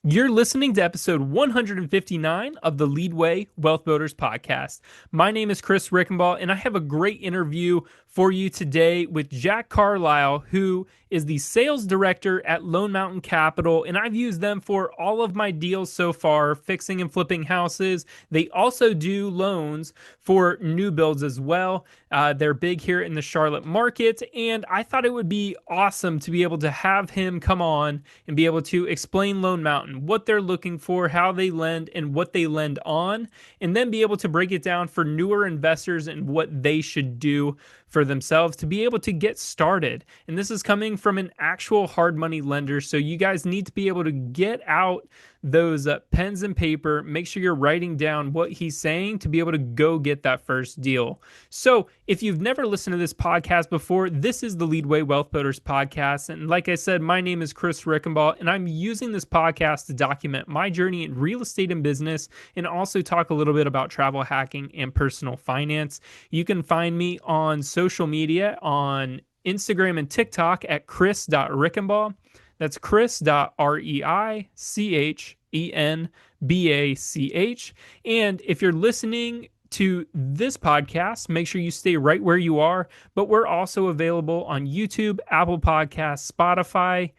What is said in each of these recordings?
You're listening to episode 159 of the Leadway Wealth Builders Podcast. My name is Chris Rickenbaugh, and I have a great interview for you today with Jack Carlile, who is the sales director at Lone Mountain Capital, and I've used them for all of my deals so far, fixing and flipping houses. They also do loans for new builds as well. They're big here in the Charlotte market, and I thought it would be awesome to be able to have him come on and be able to explain Lone Mountain, what they're looking for, how they lend, and what they lend on, and then be able to break it down for newer investors and what they should do for themselves to be able to get started. And this is coming from an actual hard money lender. So you guys need to be able to get out those pens and paper, make sure you're writing down what he's saying to be able to go get that first deal. So if you've never listened to this podcast before, this is the Leadway Wealth Builders Podcast. And like I said, my name is Chris Rickenbaugh, and I'm using this podcast to document my journey in real estate and business, and also talk a little bit about travel hacking and personal finance. You can find me on social media on Instagram and TikTok at chris.rickenbaugh. That's Chris.REICHENBACH. And if you're listening to this podcast, make sure you stay right where you are. But we're also available on YouTube, Apple Podcasts, Spotify,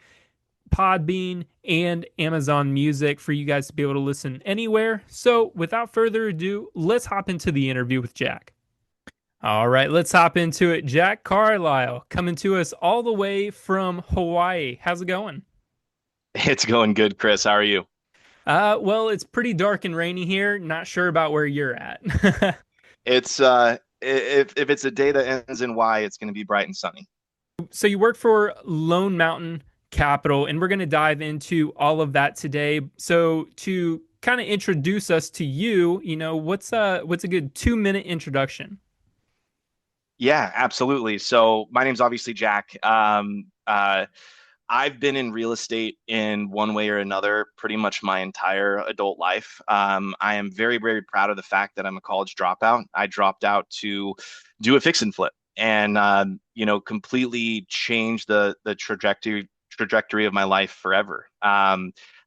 Podbean, and Amazon Music for you guys to be able to listen anywhere. So without further ado, let's hop into the interview with Jack. All right, let's hop into it. Jack Carlile coming to us all the way from Hawaii. How's it going? It's going good, Chris. How are you? Well, it's pretty dark and rainy here. Not sure about where you're at. It's if it's a day that ends in Y, it's going to be bright and sunny. So you work for Lone Mountain Capital, and we're going to dive into all of that today. So to kind of introduce us to you, what's a good 2-minute introduction? Yeah, absolutely. So my name's obviously Jack. I've been in real estate in one way or another pretty much my entire adult life. I am very, very proud of the fact that I'm a college dropout. I dropped out to do a fix and flip, and completely changed the trajectory of my life forever.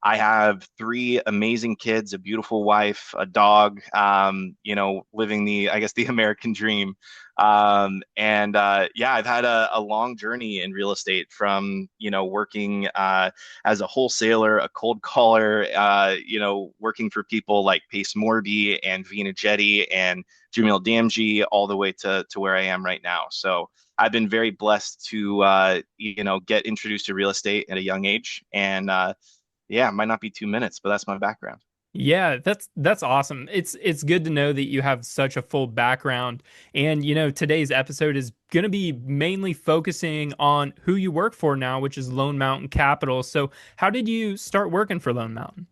I have three amazing kids, a beautiful wife, a dog, living the American dream. Yeah, I've had a long journey in real estate from, working as a wholesaler, a cold caller, working for people like Pace Morby and Vina Jetty and Jamil Damji, all the way to where I am right now. So I've been very blessed to, get introduced to real estate at a young age. And yeah, it might not be 2 minutes, but that's my background. Yeah, that's awesome. It's good to know that you have such a full background. And today's episode is going to be mainly focusing on who you work for now, which is Lone Mountain Capital. So, how did you start working for Lone Mountain?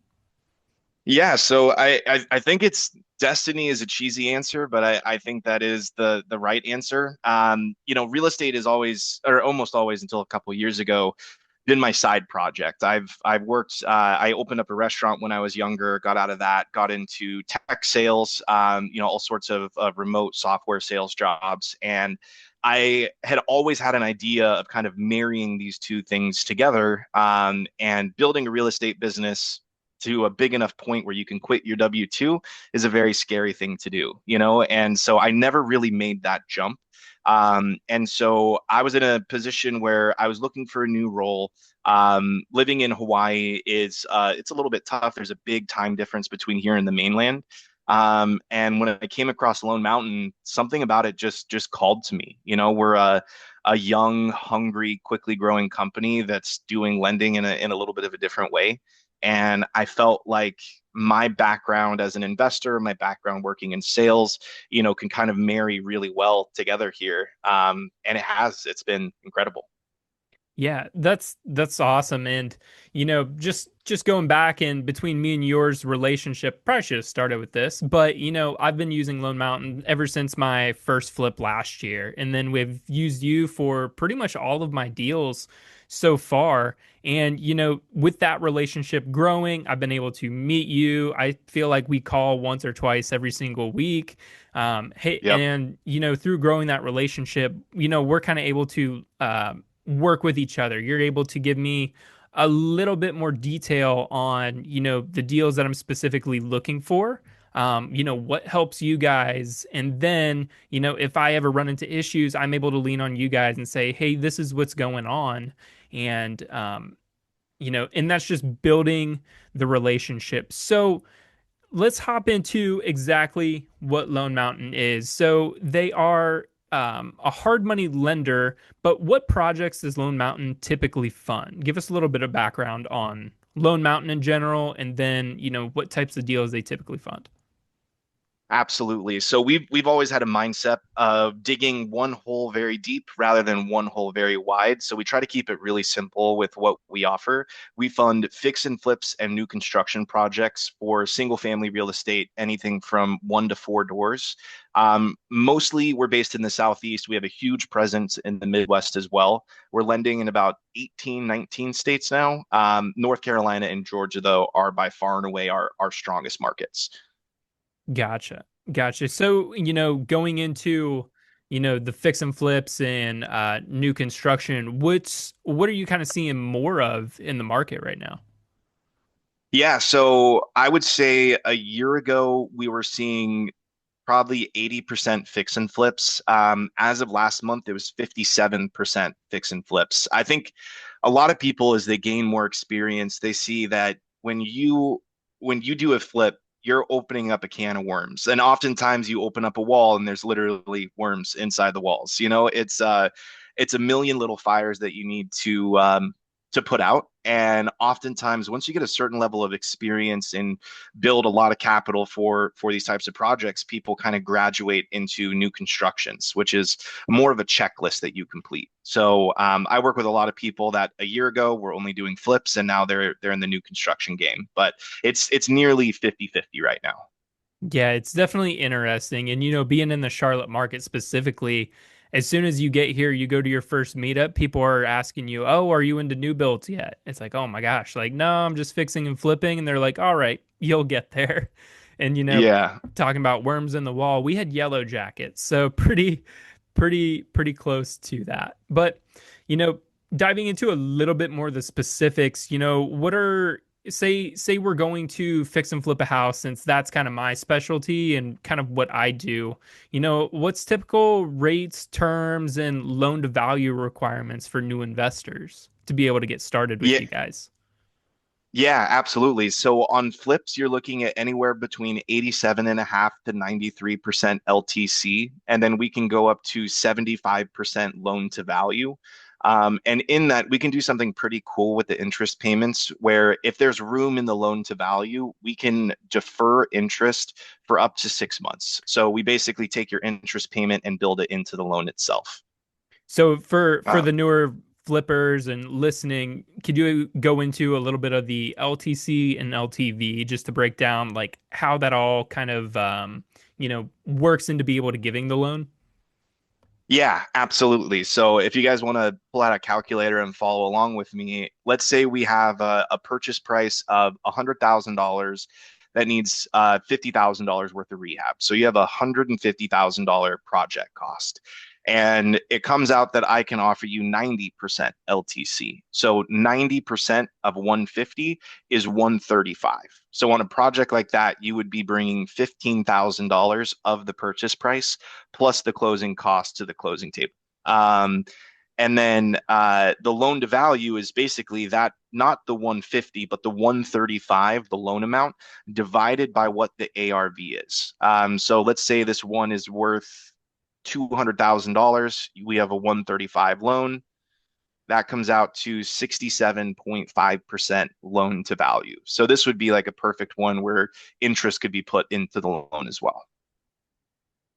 Yeah, so I think it's destiny is a cheesy answer, but I think that is the right answer. Real estate is always, or almost always until a couple years ago, been my side project. I've worked. I opened up a restaurant when I was younger. Got out of that. Got into tech sales. All sorts of remote software sales jobs, and I had always had an idea of kind of marrying these two things together, and building a real estate business to a big enough point where you can quit your W-2 is a very scary thing to do, and so I never really made that jump. And so I was in a position where I was looking for a new role. Living in Hawaii is it's a little bit tough. There's a big time difference between here and the mainland. And when I came across Lone Mountain, something about it just called to me. We're a young, hungry, quickly growing company that's doing lending in a little bit of a different way. And I felt like my background as an investor, my background working in sales, can kind of marry really well together here. And it's been incredible. Yeah, that's awesome. And just going back in between me and yours relationship, probably should have started with this, but I've been using Lone Mountain ever since my first flip last year. And then we've used you for pretty much all of my deals so far. And with that relationship growing, I've been able to meet you. I feel like we call once or twice every single week. Hey, Yep. and through growing that relationship, we're kind of able to work with each other. You're able to give me a little bit more detail on, the deals that I'm specifically looking for. What helps you guys? And then, if I ever run into issues, I'm able to lean on you guys and say, hey, this is what's going on. And, and that's just building the relationship. So, let's hop into exactly what Lone Mountain is. So they are a hard money lender, but what projects does Lone Mountain typically fund? Give us a little bit of background on Lone Mountain in general, and then what types of deals they typically fund. Absolutely. So we've always had a mindset of digging one hole very deep rather than one hole very wide. So we try to keep it really simple with what we offer. We fund fix and flips and new construction projects for single family real estate, anything from 1 to 4 doors. Mostly we're based in the Southeast. We have a huge presence in the Midwest as well. We're lending in about 18, 19 states now. North Carolina and Georgia, though, are by far and away our strongest markets. Gotcha. Gotcha. So, going into, the fix and flips and new construction, what are you kind of seeing more of in the market right now? Yeah, so I would say a year ago we were seeing probably 80% fix and flips. As of last month, it was 57% fix and flips. I think a lot of people, as they gain more experience, they see that when you do a flip, you're opening up a can of worms. And oftentimes you open up a wall and there's literally worms inside the walls. It's a million little fires that you need to put out. And oftentimes, once you get a certain level of experience and build a lot of capital for these types of projects, people kind of graduate into new constructions, which is more of a checklist that you complete. So I work with a lot of people that a year ago were only doing flips, and now they're in the new construction game. But it's nearly 50-50 right now. Yeah, it's definitely interesting. And, being in the Charlotte market specifically, as soon as you get here, you go to your first meetup, people are asking you, oh, are you into new builds yet? It's like, oh my gosh, like, no, I'm just fixing and flipping. And they're like, all right, you'll get there. And, Yeah. talking about worms in the wall, we had yellow jackets. So pretty close to that. But, you know, diving into a little bit more of the specifics, what are say we're going to fix and flip a house, since that's kind of my specialty and kind of what I do. What's typical rates, terms, and loan to value requirements for new investors to be able to get started with Yeah. you guys? Yeah, absolutely. So on flips, you're looking at anywhere between 87.5 to 93% LTC, and then we can go up to 75% loan to value. And in that, we can do something pretty cool with the interest payments, where if there's room in the loan to value, we can defer interest for up to 6 months. So we basically take your interest payment and build it into the loan itself. So for Uh, the newer flippers and listening, could you go into a little bit of the LTC and LTV just to break down like how that all kind of works into be able to giving the loan? Yeah, absolutely. So if you guys want to pull out a calculator and follow along with me, let's say we have a purchase price of $100,000 that needs $50,000 worth of rehab. So you have a $150,000 project cost. And it comes out that I can offer you 90% LTC. So 90% of 150 is 135. So on a project like that, you would be bringing $15,000 of the purchase price plus the closing cost to the closing table. And then the loan to value is basically that, not the 150, but the 135, the loan amount, divided by what the ARV is. So let's say this one is worth $200,000. We have a 135 loan. That comes out to 67.5% loan to value. So this would be like a perfect one where interest could be put into the loan as well.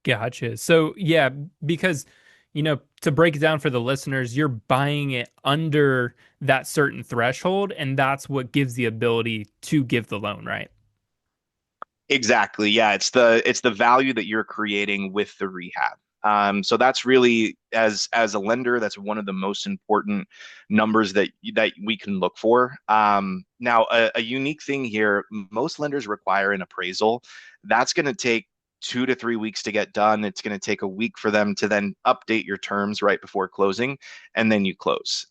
Gotcha. So yeah, because to break it down for the listeners, you're buying it under that certain threshold, and that's what gives the ability to give the loan, right? Exactly. Yeah, it's the value that you're creating with the rehab. So that's really, as a lender, that's one of the most important numbers that we can look for. Now, a unique thing here, most lenders require an appraisal. That's going to take 2 to 3 weeks to get done. It's going to take a week for them to then update your terms right before closing, and then you close.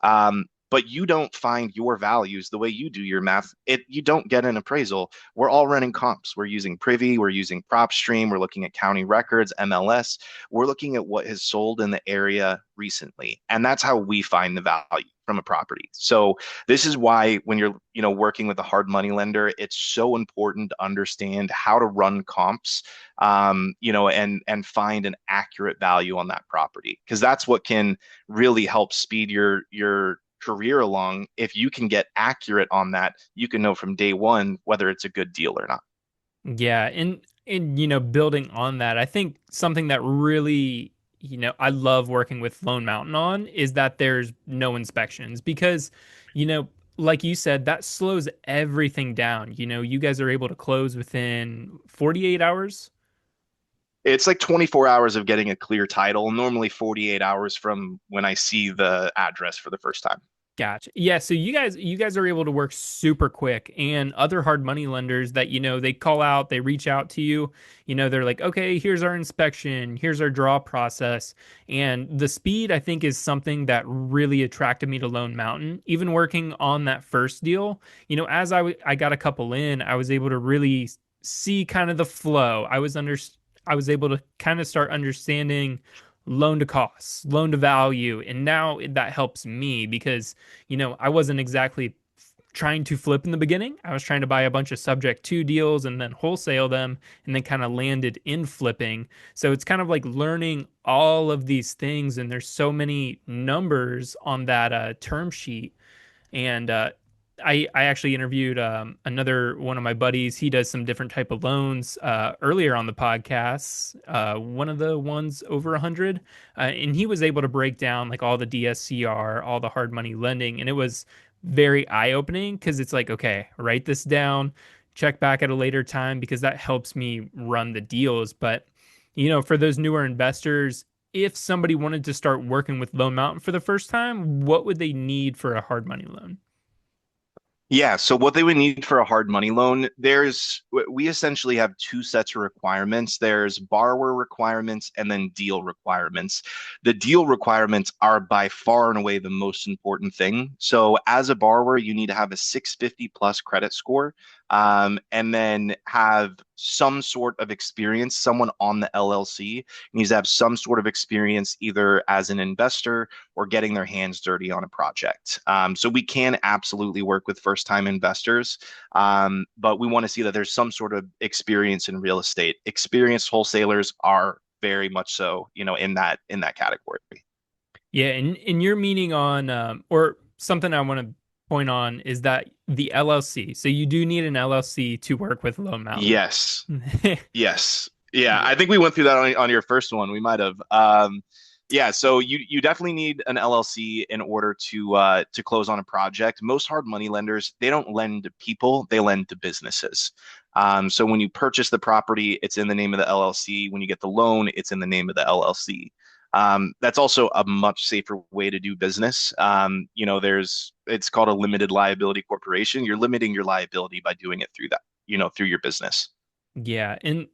but you don't find your values the way you do your math. You don't get an appraisal. We're all running comps. We're using Privy, we're using PropStream, we're looking at county records, MLS. We're looking at what has sold in the area recently, and that's how we find the value from a property. So this is why when you're, working with a hard money lender, it's so important to understand how to run comps, and find an accurate value on that property, because that's what can really help speed your career along. If you can get accurate on that, you can know from day one whether it's a good deal or not. Yeah, and building on that, I think something that really, I love working with Lone Mountain on is that there's no inspections because, you know, like you said, that slows everything down. You guys are able to close within 48 hours. It's like 24 hours of getting a clear title, normally 48 hours from when I see the address for the first time. Gotcha. Yeah, so you guys are able to work super quick, and other hard money lenders that they call out, they reach out to you, they're like, "Okay, here's our inspection, here's our draw process." And the speed I think is something that really attracted me to Lone Mountain. Even working on that first deal, as I got a couple in, I was able to really see kind of the flow. I was able to kind of start understanding loan to costs, loan to value. And now that helps me because, I wasn't exactly trying to flip in the beginning. I was trying to buy a bunch of subject to deals and then wholesale them and then kind of landed in flipping. So it's kind of like learning all of these things. And there's so many numbers on that term sheet. And I actually interviewed another one of my buddies. He does some different type of loans earlier on the podcast. One of the ones over 100, and he was able to break down like all the DSCR, all the hard money lending, and it was very eye opening because it's like, okay, write this down, check back at a later time because that helps me run the deals. But for those newer investors, if somebody wanted to start working with Lone Mountain for the first time, what would they need for a hard money loan? Yeah, so what they would need for a hard money loan, we essentially have two sets of requirements. There's borrower requirements and then deal requirements. The deal requirements are by far and away the most important thing. So as a borrower, you need to have a 650 plus credit score, and then have some sort of experience. Someone on the LLC needs to have some sort of experience either as an investor or getting their hands dirty on a project. So we can absolutely work with first-time investors, but we want to see that there's some sort of experience in real estate. Experienced wholesalers are very much so, in that category. Yeah, and your meaning on or something I want to point on is that the LLC. So you do need an LLC to work with Lone Mountain. Yes. Yes. Yeah, Yeah. I think we went through that on your first one. We might have. Yeah, so you definitely need an LLC in order to close on a project. Most hard money lenders, they don't lend to people, they lend to businesses. So when you purchase the property, it's in the name of the LLC. When you get the loan, it's in the name of the LLC. That's also a much safer way to do business. It's called a limited liability corporation. You're limiting your liability by doing it through that, through your business. Yeah, and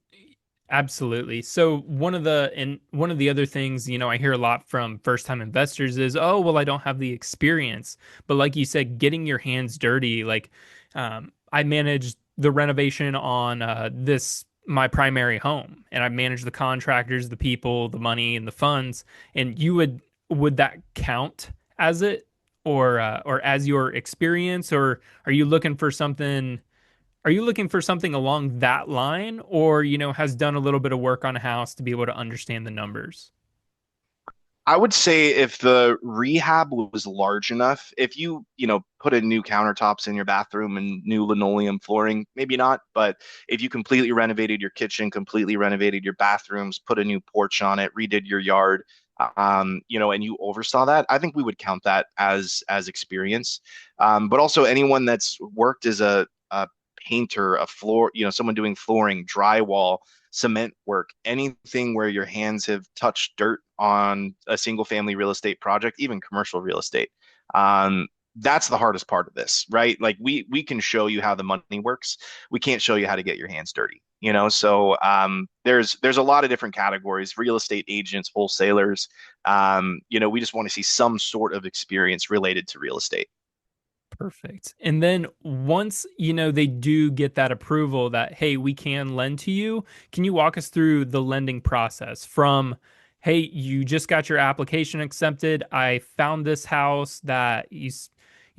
absolutely. So one of the other things, I hear a lot from first-time investors is, "Oh, well, I don't have the experience." But like you said, getting your hands dirty, like I managed the renovation on this my primary home, and I managed the contractors, the people, the money, and the funds. And would that count as it or as your experience, or are you looking for something? Are you looking for something along that line or, has done a little bit of work on a house to be able to understand the numbers? I would say if the rehab was large enough, if put in new countertops in your bathroom and new linoleum flooring, maybe not, but if you completely renovated your kitchen, completely renovated your bathrooms, put a new porch on it, redid your yard, and you oversaw that, I think we would count that as experience. But also anyone that's worked as a painter, a floor, someone doing flooring, drywall, cement work, anything where your hands have touched dirt on a single family real estate project, even commercial real estate. that's the hardest part of this, right? Like we can show you how the money works. We can't show you how to get your hands dirty, you know? So there's a lot of different categories, real estate agents, wholesalers. We just want to see some sort of experience related to real estate. Perfect. And then once, they do get that approval that, hey, we can lend to you, can you walk us through the lending process from, hey, you just got your application accepted. I found this house that you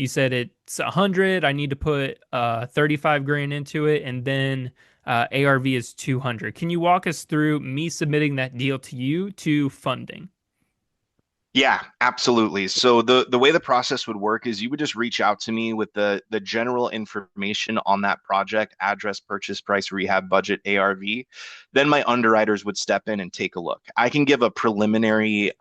said it's 100. I need to put 35 grand into it, and then ARV is 200. Can you walk us through me submitting that deal to you to funding? Yeah, absolutely. So the way the process would work is you would just reach out to me with the general information on that project, address, purchase price, rehab budget, ARV. Then my underwriters would step in and take a look. I can give a preliminary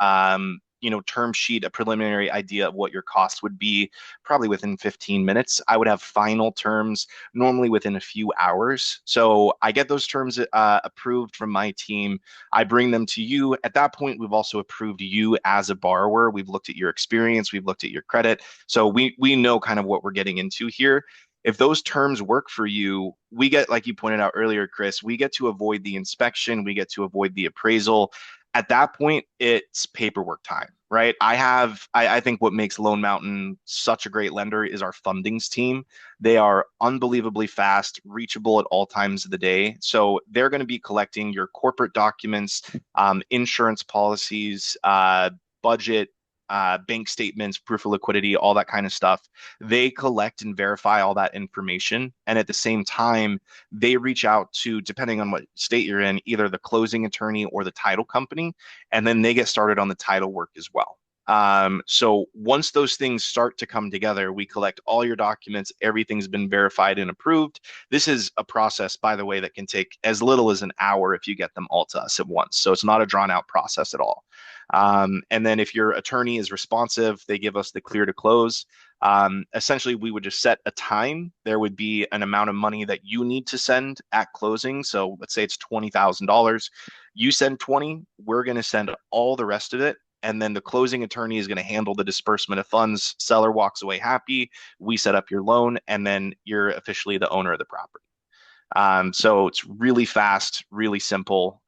term sheet, a preliminary idea of what your cost would be probably within 15 minutes. I would have final terms normally within a few hours. So I get those terms approved from my team. I bring them to you. At that point, we've also approved you as a borrower. We've looked at your experience, we've looked at your credit. So we know kind of what we're getting into here. If those terms work for you, we get, like you pointed out earlier, Chris, we get to avoid the inspection, we get to avoid the appraisal. At that point, it's paperwork time, right? I think what makes Lone Mountain such a great lender is our fundings team. They are unbelievably fast, reachable at all times of the day. So they're going to be collecting your corporate documents, insurance policies, budget, bank statements, proof of liquidity, all that kind of stuff. They collect and verify all that information. And at the same time, they reach out to, depending on what state you're in, either the closing attorney or the title company. And then they get started on the title work as well. So once those things start to come together, we collect all your documents. Everything's been verified and approved. This is a process, by the way, that can take as little as an hour if you get them all to us at once. So it's not a drawn out process at all. And then if your attorney is responsive, they give us the clear to close. Essentially, we would just set a time. There would be an amount of money that you need to send at closing. So let's say it's $20,000. You send 20, we're going to send all the rest of it. And then the closing attorney is going to handle the disbursement of funds. Seller walks away happy. We set up your loan, and then you're officially the owner of the property. So it's really fast, really simple.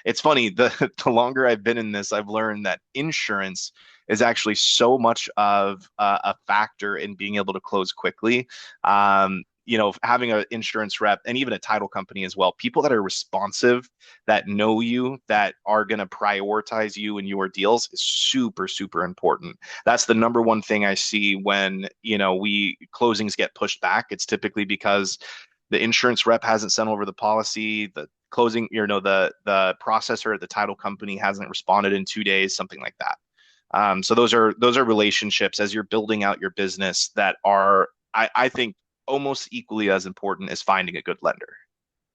It's funny, the longer I've been in this, I've learned that insurance is actually so much of a factor in being able to close quickly. Having an insurance rep and even a title company as well, people that are responsive, that know you, that are going to prioritize you and your deals is super, super important. That's the number one thing I see when, closings get pushed back. It's typically because the insurance rep hasn't sent over the policy, the closing, the processor at the title company hasn't responded in 2 days, something like that. So those are relationships as you're building out your business that are, I think, almost equally as important as finding a good lender.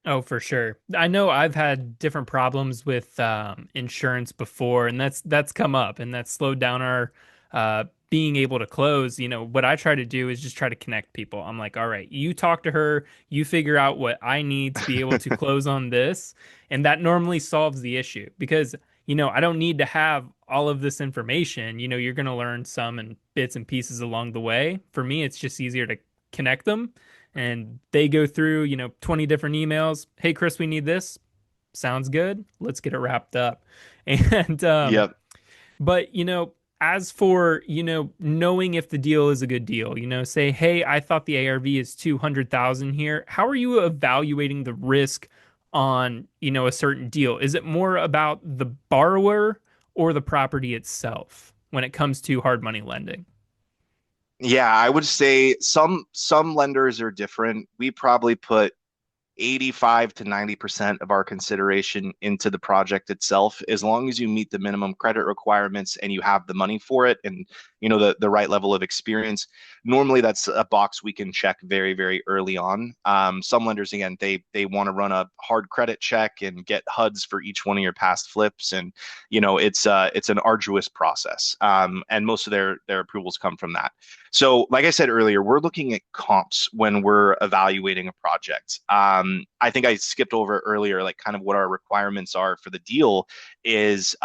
Oh, for sure. I know I've had different problems with insurance before, and that's come up, and that's slowed down our being able to close. What I try to do is just try to connect people. I'm like, all right, you talk to her, you figure out what I need to be able to close on this, and that normally solves the issue because I don't need to have all of this information. You're going to learn some and bits and pieces along the way. For me, it's just easier to connect them and they go through 20 different emails. Hey, Chris, we need this. Sounds good, let's get it wrapped up. And Yep. but as for knowing if the deal is a good deal, say, hey, I thought the ARV is 200,000 here. How are you evaluating the risk on a certain deal? Is it more about the borrower or the property itself when it comes to hard money lending? Yeah, I would say some lenders are different. We probably put 85 to 90% of our consideration into the project itself. As long as you meet the minimum credit requirements and you have the money for it and the right level of experience, normally that's a box we can check very, very early on. Some lenders, again, they want to run a hard credit check and get HUDs for each one of your past flips, and it's an arduous process. And most of their approvals come from that. So like I said earlier, we're looking at comps when we're evaluating a project. I think I skipped over earlier, like kind of what our requirements are for the deal is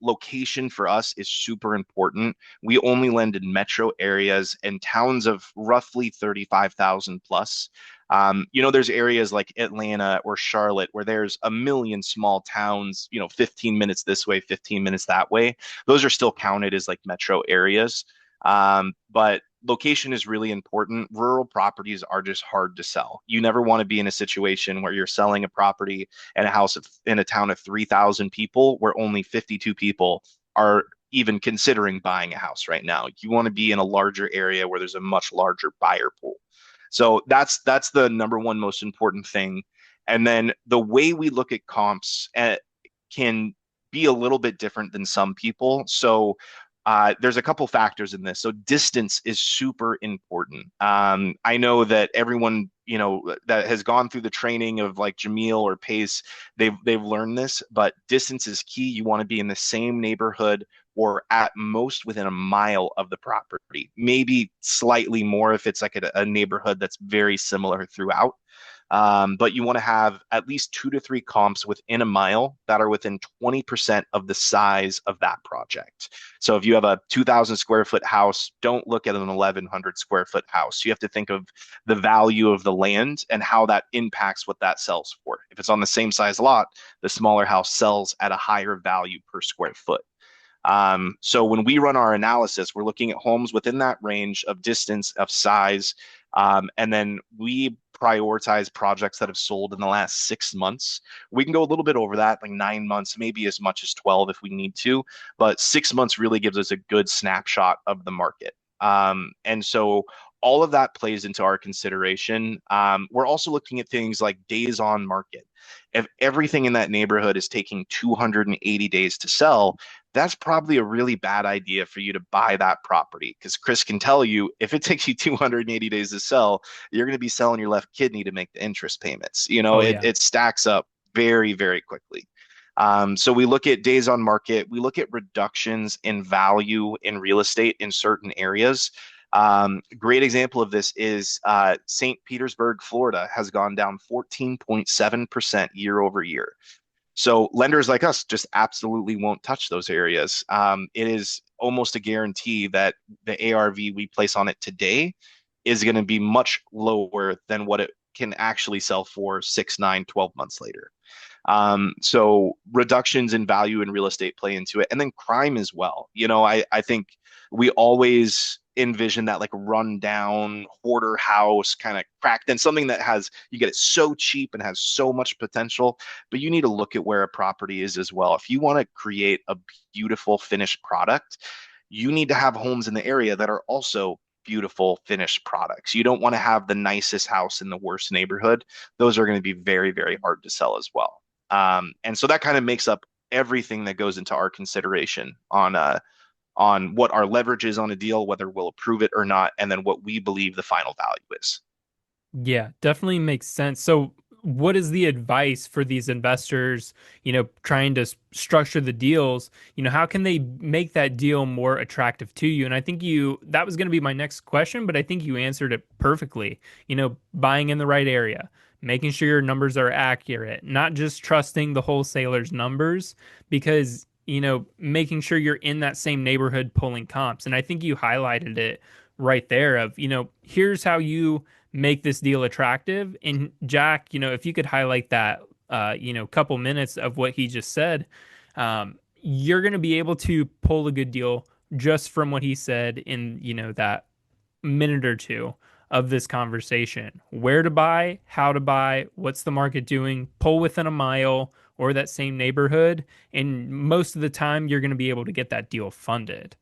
location for us is super important. We only lend in metro areas and towns of roughly 35,000 plus. There's areas like Atlanta or Charlotte where there's a million small towns, 15 minutes this way, 15 minutes that way. Those are still counted as like metro areas. But location is really important. Rural properties are just hard to sell. You never want to be in a situation where you're selling a property and a house in a town of 3,000 people where only 52 people are even considering buying a house right now. You want to be in a larger area where there's a much larger buyer pool. So that's the number one most important thing. And then the way we look at comps can be a little bit different than some people. So there's a couple factors in this. So distance is super important. I know that everyone, that has gone through the training of like Jamil or Pace, they've learned this, but distance is key. You want to be in the same neighborhood or at most within a mile of the property, maybe slightly more if it's like a neighborhood that's very similar throughout. But you want to have at least 2 to 3 comps within a mile that are within 20% of the size of that project. So if you have a 2,000 square foot house, don't look at an 1,100 square foot house. You have to think of the value of the land and how that impacts what that sells for. If it's on the same size lot, the smaller house sells at a higher value per square foot. So when we run our analysis, we're looking at homes within that range of distance, of size, and then we prioritize projects that have sold in the last 6 months. We can go a little bit over that, like 9 months, maybe as much as 12 if we need to, but 6 months really gives us a good snapshot of the market. And so all of that plays into our consideration. We're also looking at things like days on market. If everything in that neighborhood is taking 280 days to sell, that's probably a really bad idea for you to buy that property. Because Chris can tell you, if it takes you 280 days to sell, you're going to be selling your left kidney to make the interest payments. Oh It, yeah. it stacks up very, very quickly. So we look at days on market, we look at reductions in value in real estate in certain areas. Great example of this is St. Petersburg, Florida has gone down 14.7% year over year. So lenders like us just absolutely won't touch those areas. It is almost a guarantee that the ARV we place on it today is going to be much lower than what it can actually sell for 6, 9, 12 months later. So reductions in value in real estate play into it. And then crime as well. I think we always envision that like run down hoarder house kind of cracked and something that you get it so cheap and has so much potential, but you need to look at where a property is as well. If you want to create a beautiful finished product, you need to have homes in the area that are also beautiful finished products. You don't want to have the nicest house in the worst neighborhood. Those are going to be very, very hard to sell as well. And so that kind of makes up everything that goes into our consideration on what our leverage is on a deal, whether we'll approve it or not, and then what we believe the final value is. Yeah, definitely makes sense. So, what is the advice for these investors, trying to structure the deals? How can they make that deal more attractive to you? And I think that was going to be my next question, but I think you answered it perfectly. Buying in the right area, making sure your numbers are accurate, not just trusting the wholesaler's numbers, because making sure you're in that same neighborhood pulling comps. And I think you highlighted it right there of, here's how you make this deal attractive. And Jack, if you could highlight that, couple minutes of what he just said, you're going to be able to pull a good deal just from what he said in, that minute or two of this conversation. Where to buy, how to buy, what's the market doing, pull within a mile or that same neighborhood. And most of the time, you're going to be able to get that deal funded.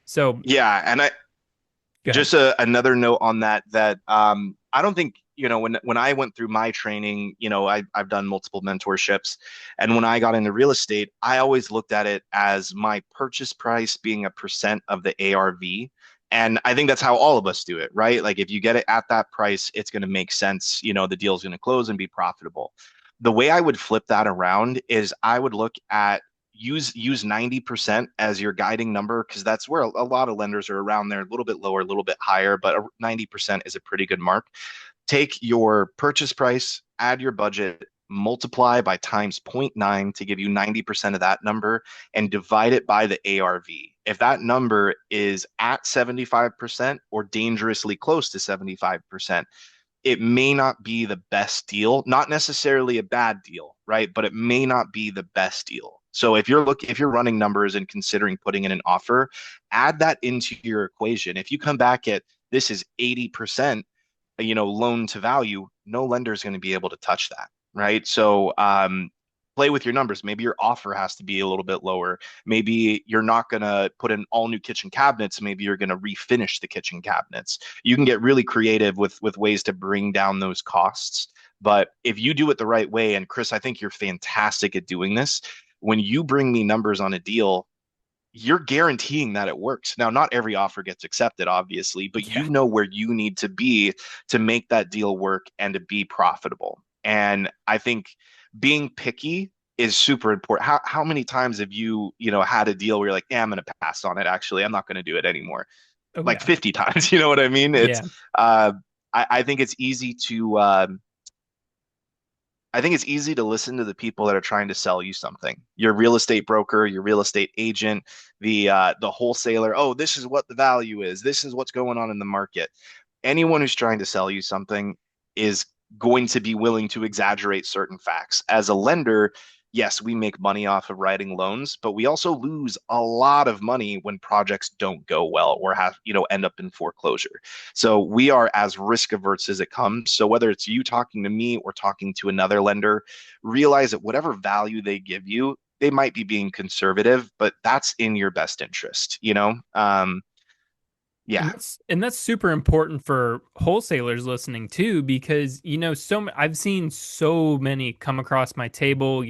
So Yeah, and go ahead. just another note on that I don't think when I went through my training, I've done multiple mentorships, and when I got into real estate, I always looked at it as my purchase price being a percent of the ARV. And I think that's how all of us do it, right? Like if you get it at that price, it's going to make sense. The deal's going to close and be profitable. The way I would flip that around is I would look at use 90% as your guiding number, because that's where a lot of lenders are around there, a little bit lower, a little bit higher, but 90% is a pretty good mark. Take your purchase price, add your budget, multiply by times zero point 0.9 to give you 90% of that number, and divide it by the ARV. If that number is at 75% or dangerously close to 75%, it may not be the best deal, not necessarily a bad deal, right? But it may not be the best deal. So if you're running numbers and considering putting in an offer, add that into your equation. If you come back at this is 80%, loan to value, no lender is going to be able to touch that, right? So play with your numbers. Maybe your offer has to be a little bit lower. Maybe you're not going to put in all new kitchen cabinets. Maybe you're going to refinish the kitchen cabinets. You can get really creative with ways to bring down those costs. But if you do it the right way, and Chris, I think you're fantastic at doing this. When you bring me numbers on a deal, you're guaranteeing that it works. Now, not every offer gets accepted, obviously, but Yeah. you know where you need to be to make that deal work and to be profitable. And I think being picky is super important. How many times have you had a deal where you're like, yeah, I'm going to pass on it. Actually, I'm not going to do it anymore. Oh Like yeah. 50 times, you know what I mean? Yeah. Uh, I think it's easy to I think it's easy to listen to the people that are trying to sell you something. Your real estate broker, your real estate agent, the wholesaler. Oh, this is what the value is. This is what's going on in the market. Anyone who's trying to sell you something is going to be willing to exaggerate certain facts. As a lender, yes, we make money off of writing loans, but we also lose a lot of money when projects don't go well or end up in foreclosure. So we are as risk averse as it comes. So whether it's you talking to me or talking to another lender, realize that whatever value they give you, they might be being conservative, but that's in your best interest. Yeah. And that's super important for wholesalers listening too, because I've seen so many come across my table.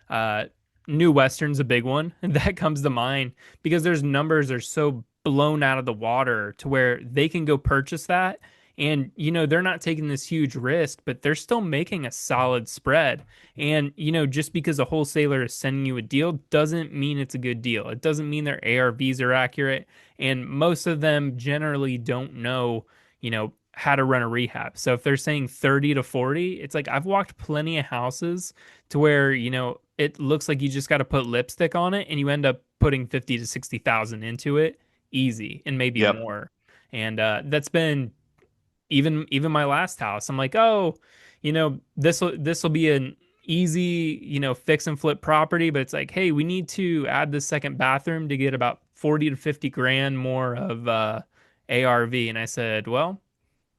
Uh, New Western's a big one that comes to mind because there's numbers are so blown out of the water to where they can go purchase that, and they're not taking this huge risk, but they're still making a solid spread. And just because a wholesaler is sending you a deal doesn't mean it's a good deal. It doesn't mean their ARVs are accurate, and most of them generally don't know, how to run a rehab. So if they're saying 30 to 40, it's like I've walked plenty of houses to where, it looks like you just got to put lipstick on it and you end up putting 50 to 60,000 into it easy and maybe Yep. more. And that's been even my last house. I'm like, "Oh, this will be an easy, fix and flip property, but it's like, hey, we need to add the second bathroom to get about 40 to 50 grand more of ARV." And I said, "Well,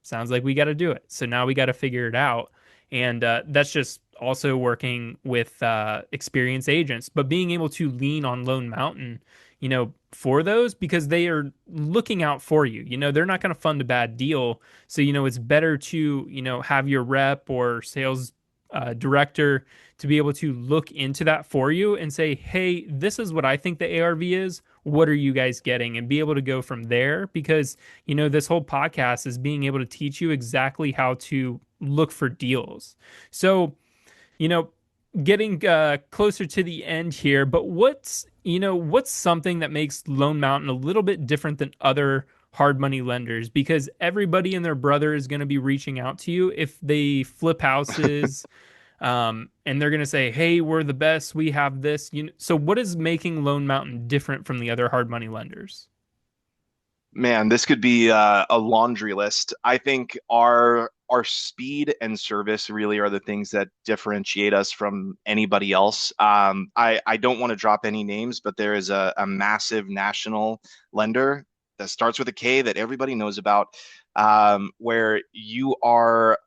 sounds like we got to do it." So now we got to figure it out. And that's just also working with experienced agents, but being able to lean on Lone Mountain, for those, because they are looking out for you. They're not going to fund a bad deal. So, it's better to, have your rep or sales director to be able to look into that for you and say, hey, this is what I think the ARV is. What are you guys getting? And be able to go from there, because, this whole podcast is being able to teach you exactly how to look for deals. So, you know, getting closer to the end here, but what's something that makes Lone Mountain a little bit different than other hard money lenders? Because everybody and their brother is going to be reaching out to you if they flip houses, and they're going to say, "Hey, we're the best. We have this." So what is making Lone Mountain different from the other hard money lenders? Man, this could be a laundry list. I think our speed and service really are the things that differentiate us from anybody else. I don't want to drop any names, but there is a massive national lender that starts with a K that everybody knows about, where you are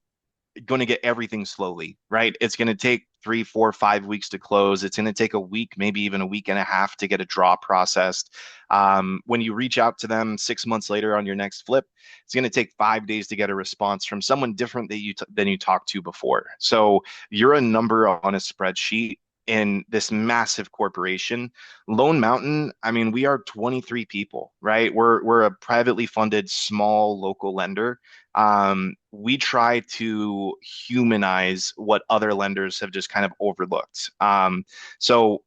going to get everything slowly, right? It's going to take 3, 4, 5 weeks to close. It's going to take a week, maybe even a week and a half to get a draw processed. When you reach out to them 6 months later on your next flip, it's going to take 5 days to get a response from someone different than you talked to before. So you're a number on a spreadsheet in this massive corporation. Lone Mountain, I mean, we are 23 people, right? We're a privately funded small local lender. We try to humanize what other lenders have just kind of overlooked. So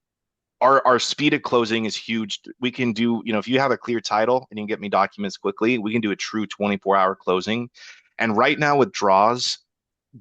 our speed of closing is huge. We can do, if you have a clear title and you can get me documents quickly, we can do a true 24-hour closing. And right now with draws,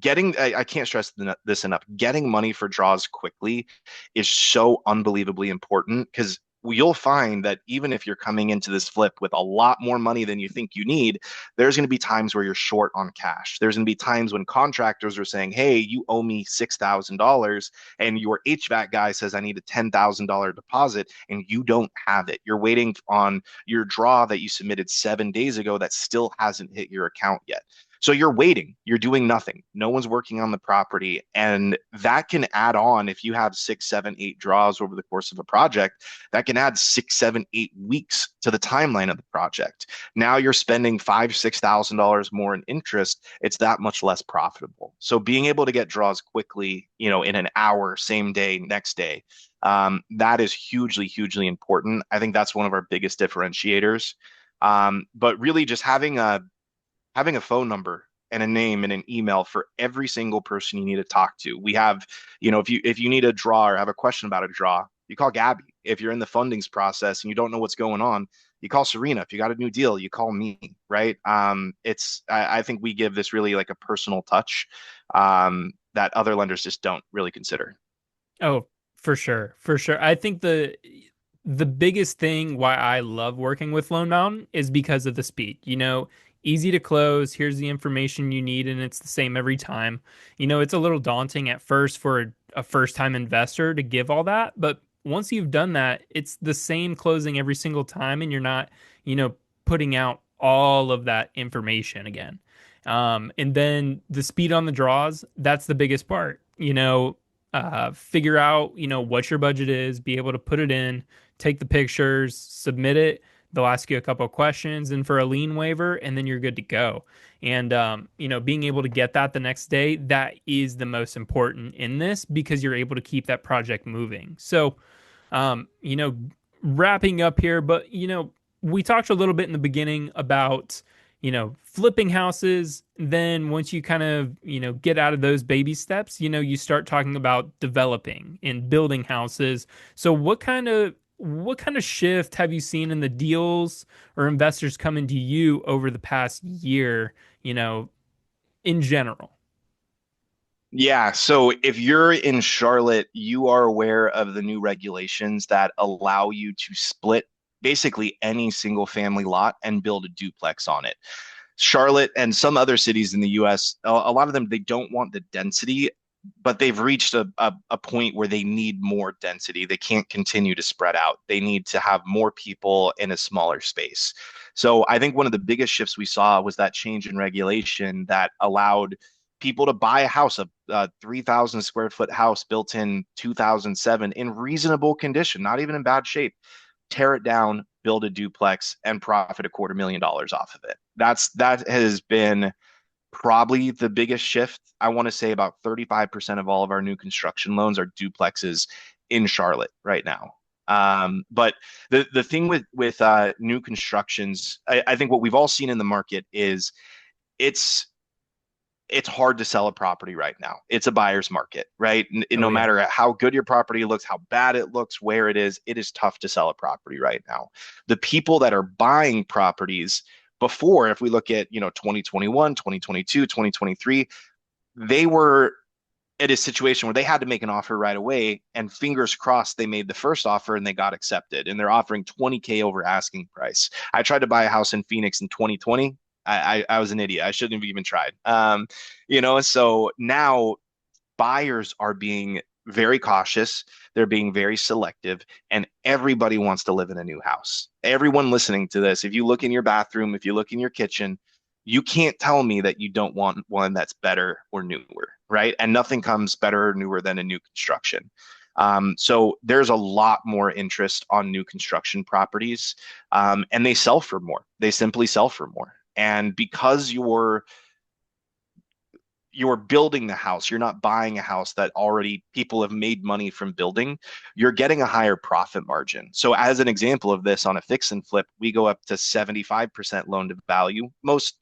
I can't stress this enough. Getting money for draws quickly is so unbelievably important because you'll find that even if you're coming into this flip with a lot more money than you think you need, there's going to be times where you're short on cash. There's going to be times when contractors are saying, "Hey, you owe me $6,000," and your HVAC guy says, "I need a $10,000 deposit," and you don't have it. You're waiting on your draw that you submitted 7 days ago that still hasn't hit your account yet. So you're waiting, you're doing nothing. No one's working on the property. And that can add on if you have 6, 7, 8 draws over the course of a project, that can add 6, 7, 8 weeks to the timeline of the project. Now you're spending $5, $6,000 more in interest. It's that much less profitable. So being able to get draws quickly, in an hour, same day, next day, that is hugely, hugely important. I think that's one of our biggest differentiators. But really just having a phone number and a name and an email for every single person you need to talk to. We have, if you need a draw or have a question about a draw, you call Gabby. If you're in the fundings process and you don't know what's going on, you call Serena. If you got a new deal, you call me, right? I think we give this really like a personal touch that other lenders just don't really consider. Oh, for sure. For sure. I think the biggest thing why I love working with Lone Mountain is because of the speed. Easy to close. Here's the information you need, and it's the same every time. It's a little daunting at first for a first-time investor to give all that, but once you've done that, it's the same closing every single time, and you're not, putting out all of that information again. And then the speed on the draws, that's the biggest part. Figure out, what your budget is, be able to put it in, take the pictures, submit it. They'll ask you a couple of questions and for a lien waiver, and then you're good to go. And, being able to get that the next day, that is the most important in this because you're able to keep that project moving. So, um, you know, wrapping up here, but, we talked a little bit in the beginning about, flipping houses. Then once you kind of, get out of those baby steps, you start talking about developing and building houses. So what kind of shift have you seen in the deals or investors coming to you over the past year, in general? Yeah, so if you're in Charlotte, you are aware of the new regulations that allow you to split basically any single family lot and build a duplex on it. Charlotte and some other cities in the US, a lot of them, they don't want the density, but they've reached a point where they need more density. They can't continue to spread out. They need to have more people in a smaller space. So I think one of the biggest shifts we saw was that change in regulation that allowed people to buy a house, a 3,000 square foot house built in 2007 in reasonable condition, not even in bad shape, tear it down, build a duplex, and profit $250,000 off of it. That has been probably the biggest shift. I want to say about 35% of all of our new construction loans are duplexes in Charlotte right now. But the thing with new constructions, I think what we've all seen in the market is it's it's hard to sell a property right now. It's a buyer's market, right? Oh No yeah. matter how good your property looks, how bad it looks, where it is tough to sell a property right now. The people that are buying properties before, if we look at, 2021, 2022, 2023, they were at a situation where they had to make an offer right away, and fingers crossed they made the first offer and they got accepted, and they're offering 20K over asking price. I tried to buy a house in Phoenix in 2020. I was an idiot. I shouldn't have even tried. So now buyers are being very cautious. They're being very selective, and everybody wants to live in a new house. Everyone listening to this, if you look in your bathroom, if you look in your kitchen, you can't tell me that you don't want one that's better or newer, right? And nothing comes better or newer than a new construction. So there's a lot more interest on new construction properties, and they sell for more. They simply sell for more. And because you're building the house, you're not buying a house that already people have made money from building, you're getting a higher profit margin. So as an example of this, on a fix and flip, we go up to 75% loan to value. Most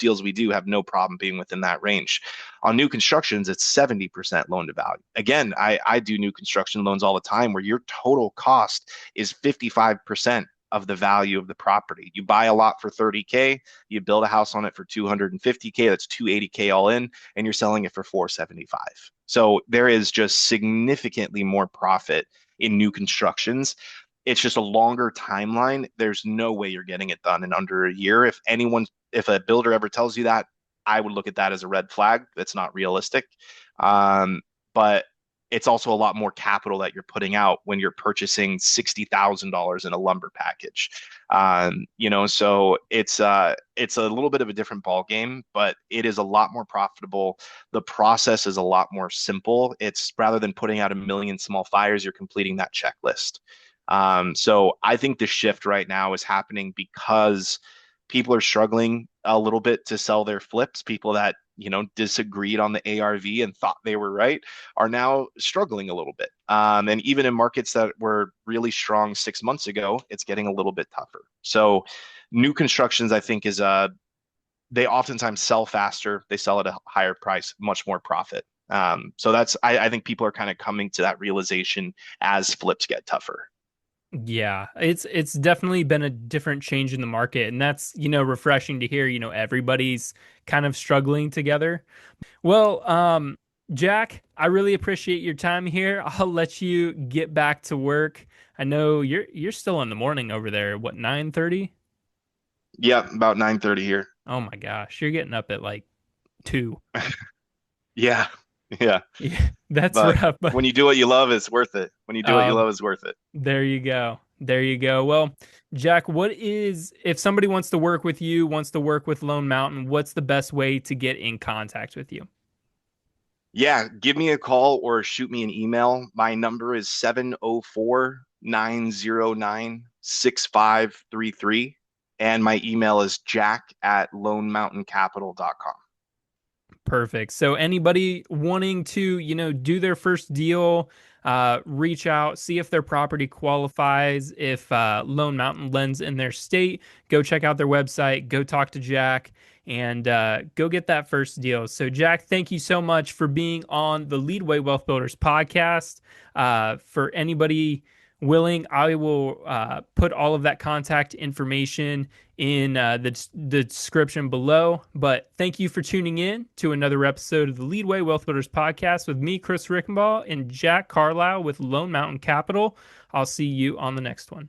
deals we do have no problem being within that range. On new constructions, it's 70% loan to value. Again, I do new construction loans all the time where your total cost is 55% of the value of the property. You buy a lot for 30K, you build a house on it for 250K, that's 280K all in, and you're selling it for 475. So there is just significantly more profit in new constructions. It's just a longer timeline. There's no way you're getting it done in under a year. If a builder ever tells you that, I would look at that as a red flag. That's not realistic. But it's also a lot more capital that you're putting out when you're purchasing $60,000 in a lumber package. So it's a little bit of a different ball game, but it is a lot more profitable. The process is a lot more simple. It's rather than putting out a million small fires, you're completing that checklist. So I think the shift right now is happening because people are struggling a little bit to sell their flips. People that disagreed on the ARV and thought they were right are now struggling a little bit. And even in markets that were really strong 6 months ago, it's getting a little bit tougher. So new constructions, I think, they oftentimes sell faster. They sell at a higher price, much more profit. So I think people are kind of coming to that realization as flips get tougher. Yeah, it's definitely been a different change in the market, and that's, refreshing to hear, everybody's kind of struggling together. Well, Jack, I really appreciate your time here. I'll let you get back to work. I know you're still in the morning over there. What, 9:30? Yeah, about 9:30 here. Oh my gosh, you're getting up at like 2. Yeah, yeah. Yeah, that's But rough. But when you do what you love, it's worth it. When you do what you love, it's worth it. there you go. There you go. Well, Jack, if somebody wants to work with you, wants to work with Lone Mountain, what's the best way to get in contact with you? Yeah, give me a call or shoot me an email. My number is 704-909-6533. And my email is jack@lonemountaincapital.com. Perfect. So anybody wanting to, do their first deal, reach out, see if their property qualifies, if Lone Mountain lends in their state, go check out their website, go talk to Jack, and go get that first deal. So Jack, thank you so much for being on the Leadway Wealth Builders podcast. For anybody willing, I will put all of that contact information in the description below. But thank you for tuning in to another episode of the Leadway Wealth Builders podcast with me, Chris Rickenbaugh, and Jack Carlile with Lone Mountain Capital. I'll see you on the next one.